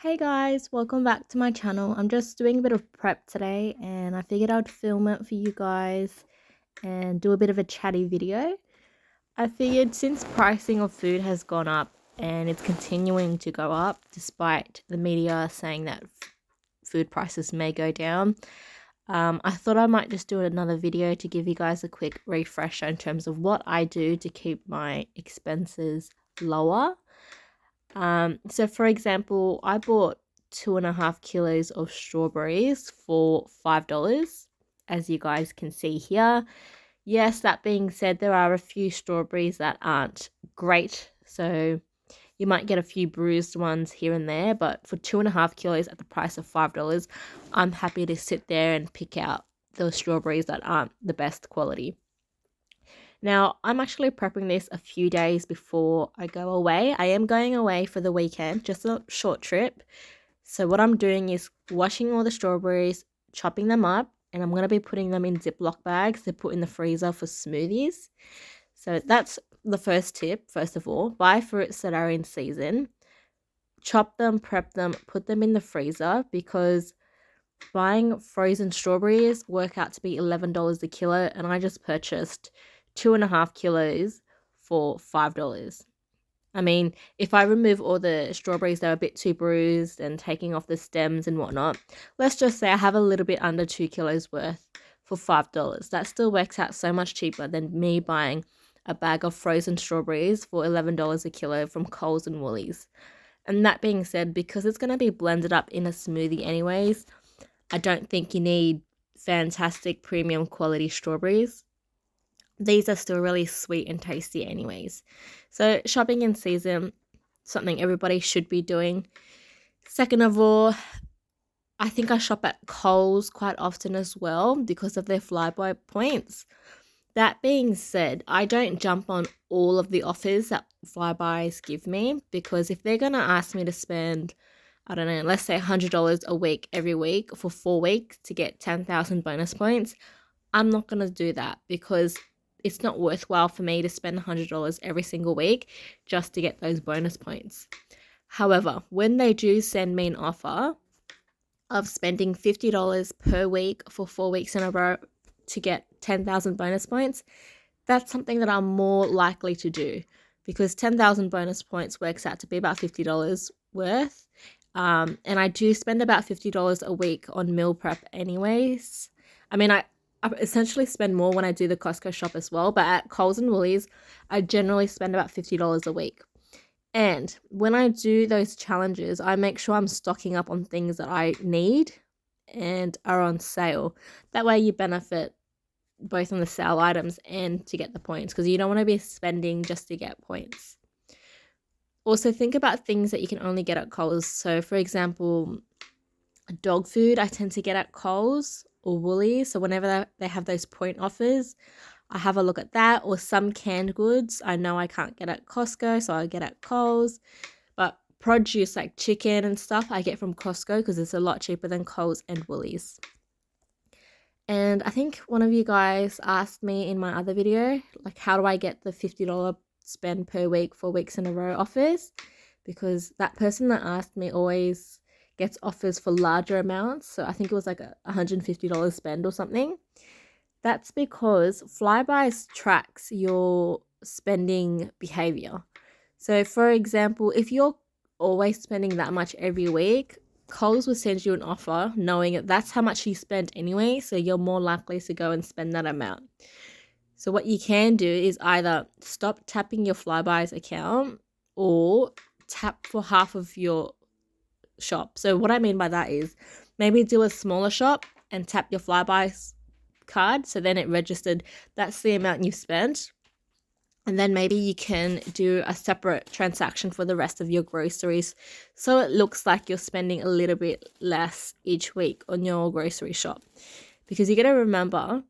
Hey guys, welcome back to my channel. I'm just doing a bit of prep today and I figured I'd film it for you guys and do a bit of a chatty video. I figured since pricing of food has gone up and it's continuing to go up despite the media saying that food prices may go down, I thought I might just do another video to give you guys a quick refresher in terms of what I do to keep my expenses lower. So for example, I bought 2.5 kilos of strawberries for $5, as you guys can see here. Yes, that being said, there are a few strawberries that aren't great, so you might get a few bruised ones here and there, but for 2.5 kilos at the price of $5, I'm happy to sit there and pick out those strawberries that aren't the best quality. Now, I'm actually prepping this a few days before I go away. I am going away for the weekend, just a short trip. So what I'm doing is washing all the strawberries, chopping them up, and I'm going to be putting them in Ziploc bags to put in the freezer for smoothies. So that's the first tip. First of all, buy fruits that are in season. Chop them, prep them, put them in the freezer, because buying frozen strawberries work out to be $11 a kilo, and I just purchased 2.5 kilos for $5. I mean, if I remove all the strawberries that are a bit too bruised and taking off the stems and whatnot, let's just say I have a little bit under 2 kilos worth for $5. That still works out so much cheaper than me buying a bag of frozen strawberries for $11 a kilo from Coles and Woolies. And that being said, because it's going to be blended up in a smoothie anyways, I don't think you need fantastic premium quality strawberries. These are still really sweet and tasty anyways. So shopping in season, something everybody should be doing. Second of all, I think I shop at Coles quite often as well because of their Flybuy points. That being said, I don't jump on all of the offers that Flybuys give me, because if they're going to ask me to spend, I don't know, let's say $100 a week every week for 4 weeks to get 10,000 bonus points, I'm not going to do that, because it's not worthwhile for me to spend $100 every single week just to get those bonus points. However, when they do send me an offer of spending $50 per week for 4 weeks in a row to get 10,000 bonus points, that's something that I'm more likely to do, because 10,000 bonus points works out to be about $50 worth. And I do spend about $50 a week on meal prep anyways. I mean, I essentially spend more when I do the Costco shop as well, but at Coles and Woolies, I generally spend about $50 a week. And when I do those challenges, I make sure I'm stocking up on things that I need and are on sale. That way you benefit both on the sale items and to get the points, because you don't want to be spending just to get points. Also, think about things that you can only get at Coles. So, for example, dog food I tend to get at Coles or Woolies. So whenever they have those point offers, I have a look at that. Or some canned goods I know I can't get at Costco, so I get at Coles. But produce like chicken and stuff I get from Costco because it's a lot cheaper than Coles and Woolies. And I think one of you guys asked me in my other video, like, how do I get the $50 spend per week 4 weeks in a row offers? Because that person that asked me always gets offers for larger amounts. So I think it was like a $150 spend or something. That's because Flybuys tracks your spending behavior. So for example, if you're always spending that much every week, Coles will send you an offer knowing that that's how much you spent anyway, so you're more likely to go and spend that amount. So what you can do is either stop tapping your Flybuys account or tap for half of your shop. So what I mean by that is maybe do a smaller shop and tap your Flybuys card, so then it registered that's the amount you spent. And then maybe you can do a separate transaction for the rest of your groceries, so it looks like you're spending a little bit less each week on your grocery shop. Because you got to remember,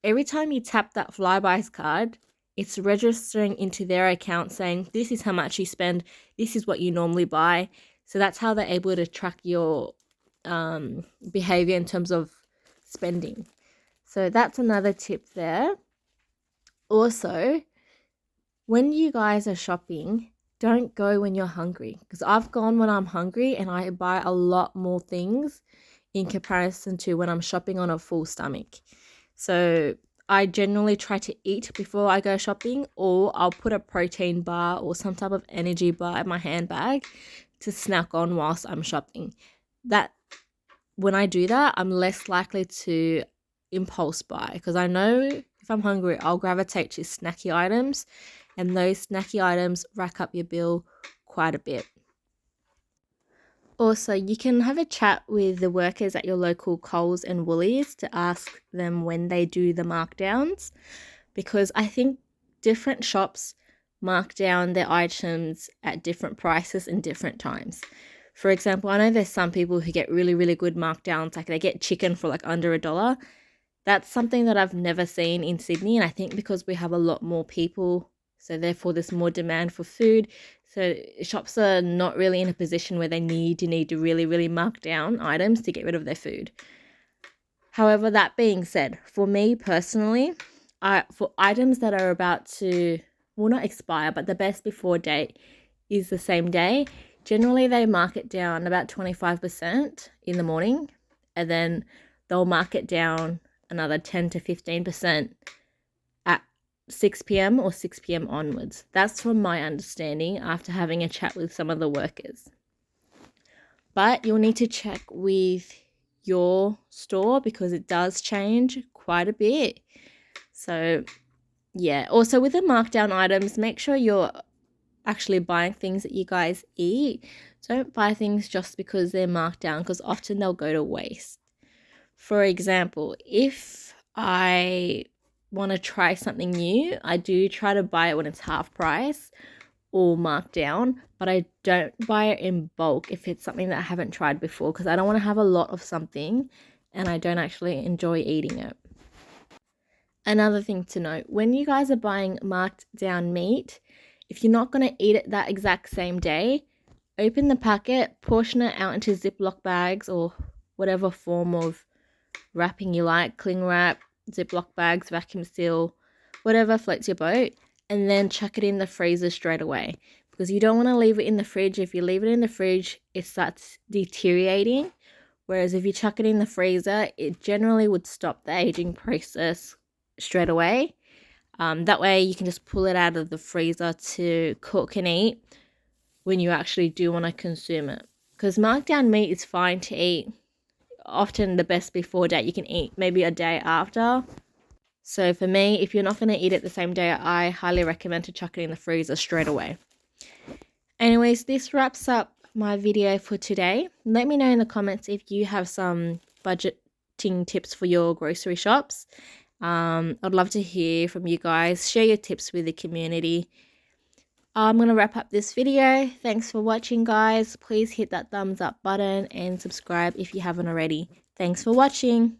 every time you tap that Flybuys card, it's registering into their account saying, this is how much you spend, this is what you normally buy. So that's how they're able to track your behavior in terms of spending. So that's another tip there. Also, when you guys are shopping, don't go when you're hungry, because I've gone when I'm hungry and I buy a lot more things in comparison to when I'm shopping on a full stomach. So I generally try to eat before I go shopping, or I'll put a protein bar or some type of energy bar in my handbag to snack on whilst I'm shopping. That when I do that, I'm less likely to impulse buy, because I know if I'm hungry, I'll gravitate to snacky items, and those snacky items rack up your bill quite a bit. Also, you can have a chat with the workers at your local Coles and Woolies to ask them when they do the markdowns, because I think different shops mark down their items at different prices and different times. For example, I know there's some people who get really, really good markdowns, like they get chicken for like under $1. That's something that I've never seen in Sydney, and I think because we have a lot more people, so therefore there's more demand for food. So shops are not really in a position where they need to really, really mark down items to get rid of their food. However, that being said, for me personally, for items that are about to, well, not expire, but the best before date is the same day, generally they mark it down about 25% in the morning, and then they'll mark it down another 10 to 15% at 6 p.m. or 6 p.m. onwards. That's from my understanding after having a chat with some of the workers. But you'll need to check with your store because it does change quite a bit. So yeah, also with the markdown items, make sure you're actually buying things that you guys eat. Don't buy things just because they're marked down, because often they'll go to waste. For example, if I want to try something new, I do try to buy it when it's half price or marked down, but I don't buy it in bulk if it's something that I haven't tried before, because I don't want to have a lot of something and I don't actually enjoy eating it. Another thing to note, when you guys are buying marked down meat, if you're not going to eat it that exact same day, open the packet, portion it out into Ziploc bags or whatever form of wrapping you like, cling wrap, Ziploc bags, vacuum seal, whatever floats your boat, and then chuck it in the freezer straight away, because you don't want to leave it in the fridge. If you leave it in the fridge, it starts deteriorating, whereas if you chuck it in the freezer, it generally would stop the aging process straight away. That way you can just pull it out of the freezer to cook and eat when you actually do want to consume it, because markdown meat is fine to eat. Often the best before date you can eat maybe a day after. So for me, if you're not going to eat it the same day, I highly recommend to chuck it in the freezer straight away. Anyways, this wraps up my video for today. Let me know in the comments if you have some budgeting tips for your grocery shops. I'd love to hear from you guys. Share your tips with the community. I'm going to wrap up this video. Thanks for watching, guys. Please hit that thumbs up button and subscribe if you haven't already. Thanks for watching.